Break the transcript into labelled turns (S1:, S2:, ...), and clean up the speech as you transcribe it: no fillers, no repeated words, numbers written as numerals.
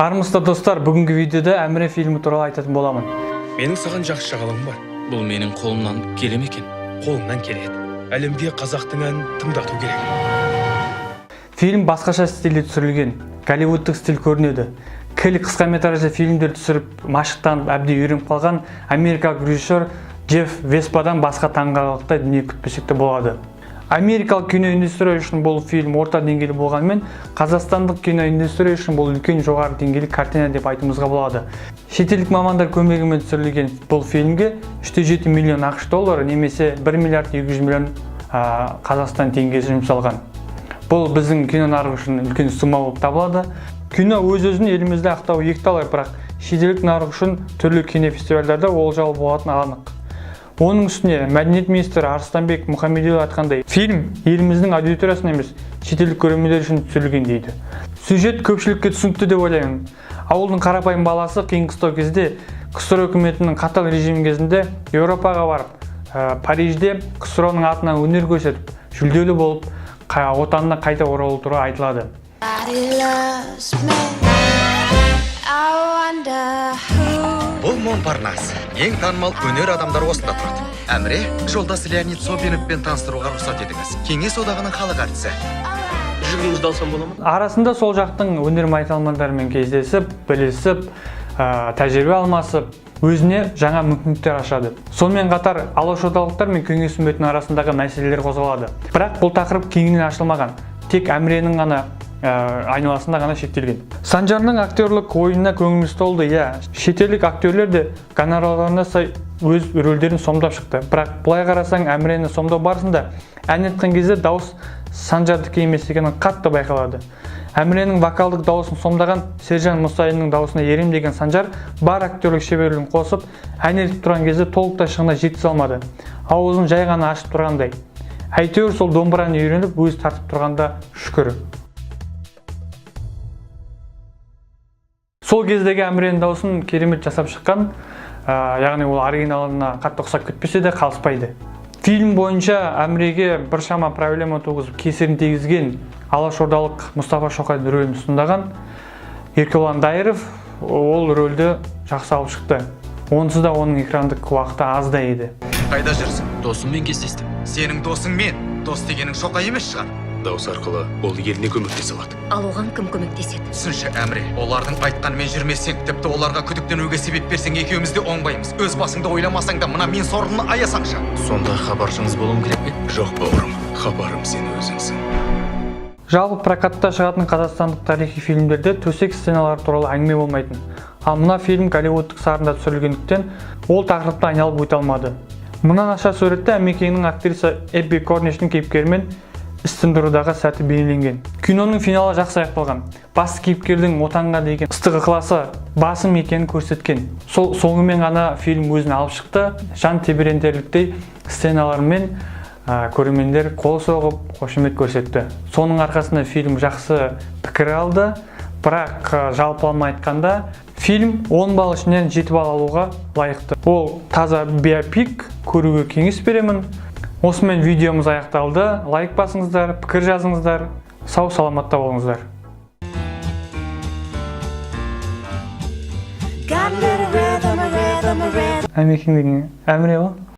S1: Армысыздар достар, бүгінгі видеода Әміре фильмі туралы айтатын боламын.
S2: Менің саған жақсы жағалығым бар.
S3: Бұл менің қолымнан келе ме екен?
S2: Қолыңнан келеді. Әлемде қазақтың әнін тыңдату керек.
S1: Фильм басқаша стильде түсірілген, голливудтық стиль көрінеді. Қысқа метражды фильмдер түсіріп, машықтанып әбден үйреніп қалған америкалық режиссер Джефф Веспадан басқа таңғаларлықтай дүние күтпесек те болады. Америкалық киноиндустрия үшін бұл фильм орта деңгейлі болғанымен, қазақстандық киноиндустрия үшін бұл үлкен жоғары деңгейлі картина деп айтуымызға болады. Шетелдік мамандар көмегімен түсірілген бұл фильмге 3,7 миллион ақш доллары немесе 1 миллиард 200 миллион Қазақстан теңгесі жұмсалған. Бұл біздің кино нарығы үшін үлкен сумма болып табылады. Кино өз-өзін елімізде ақтауы екіталай, бірақ шетелдік нарық үшін түрлі кинофестивальдарда олжалы болатыны анық. Оның үстіне мәдениет министрі Арыстанбек Мұхамедиұлы айтқандай, фильм еліміздің аудиториясына емес, шетелдік көрермендер үшін түсірілген дейді. Сюжет көпшілікке түсінікті деп ойлаймын. Ауылдың қарапайым баласы қиын-қыстау кезде КСР үкіметінің қатал режимі кезінде Еуропаға барып, Парижде КСР-ның атынан өнер көрсетіп, жүлделі болып, отанына қайта оралу туралы айтылады.
S4: Бұл Монпарнас. Ең танымал өнер адамдары осында тұрады. Әміре, жолдасы Леонид Собиновпен таныстыруға рұқсат етіңіз. Кеңес одағының халық әртісі.
S2: Жүгіңізді алсам бола ма?
S1: Арасында сол жақтың өнер майталмандарымен кездесіп, білісіп, тәжірибе алмасып, өзіне жаңа мүмкіндіктер ашады. Сонымен қатар алашордалықтар мен кеңес үкіметінің арасындағы мәселелер қозғалады. Бірақ бұл тақырып кеңінен ашылмаған. Тек Әміренің ғана айналасында ғана шектелген. Санжардың актерлік ойынына көңіліміз толды. Шетелдік актерлер де гонорарларына сай өз рөлдерін сомдап шықты. Бірақ былай қарасаң, Әмірені сомдау барысында ән айтқан кезде дауыс Санжардікі емес екені қатты байқалады. Әміренің вокалдық дауысын сомдаған Сержан Мұсайынның дауысына ерем деген Санжар бар актерлік шеберлігін қосып, ән айтып тұрған кезде толықтай шыңына жеткізе алмады. Ауызын жай ғана ашып тұрғандай. Әйтеуір сол домбыраны үйреніп, өз тартып тұрғанда шүкір. Сол кездегі Әміренің дауысын керемет жасап шыққан, яғни ол оригиналына қатты ұқсап кетпесе де қалыспайды. Фильм бойынша Әміреге біршама проблема туғызып кесірін тигізген алашордалық Мұстафа Шоқайдың рөлін ұсындаған Еркебұлан Дайыров ол рөлді жақсы алып шықты. Онсыз да оның экрандық уақыты аз да еді.
S4: Қайда жүрсің?
S3: Досыммен кездестім.
S4: Сенің досың мен. Дос дегенің Шоқай емес шығар.
S2: Дауыс арқылы ол еліне көмектесе алады.
S5: Ал оған кім көмектеседі?
S4: Түсінші, Әміре, олардың айтқанымен жүрмесең, тіпті оларға күдіктенуге себеп берсең, екеуміз де оңбаймыз. Өз басыңды ойламасаң да, мына мен сорымны аясаңшы.
S3: Сонда хабаршыңыз болуым керек пе?
S2: Жоқ бауырым, хабарым сен өзіңсің.
S1: Жалпы прокатта шығатын қазақстандық тарихи фильмдерде төсек сценалары туралы әңгіме болмайтын. Ал мына фильм голливудтық сарында түсірілгендіктен ол тақырыпты айналып өте алмады. Мына наша суретте Әмекеңнің актриса Эбби Корнишдің кейіпкерімен істіндірудағы сәті бейнеленген. Киноның финалы жақсы аяқталған. Басты кейіпкердің отанға деген ыстық ықыласы басым екенін көрсеткен. Сол соңымен ғана фильм өзін алып шықты. Жан тебірентерліктей сценалармен көрермендер қол соғып, қошемет көрсетті. Соның арқасында фильм жақсы пікір алды. Бірақ жалпылама айтқанда, фильм 10 балл ішінен 7 балл алуға лайықты. Ол таза биопик, көруге кеңес беремін. Осымен видеомыз аяқталды. Лайк басыңыздар, пікір жазыңыздар. Сау саламатта болыңыздар. Әмекең деген Әміре ғой?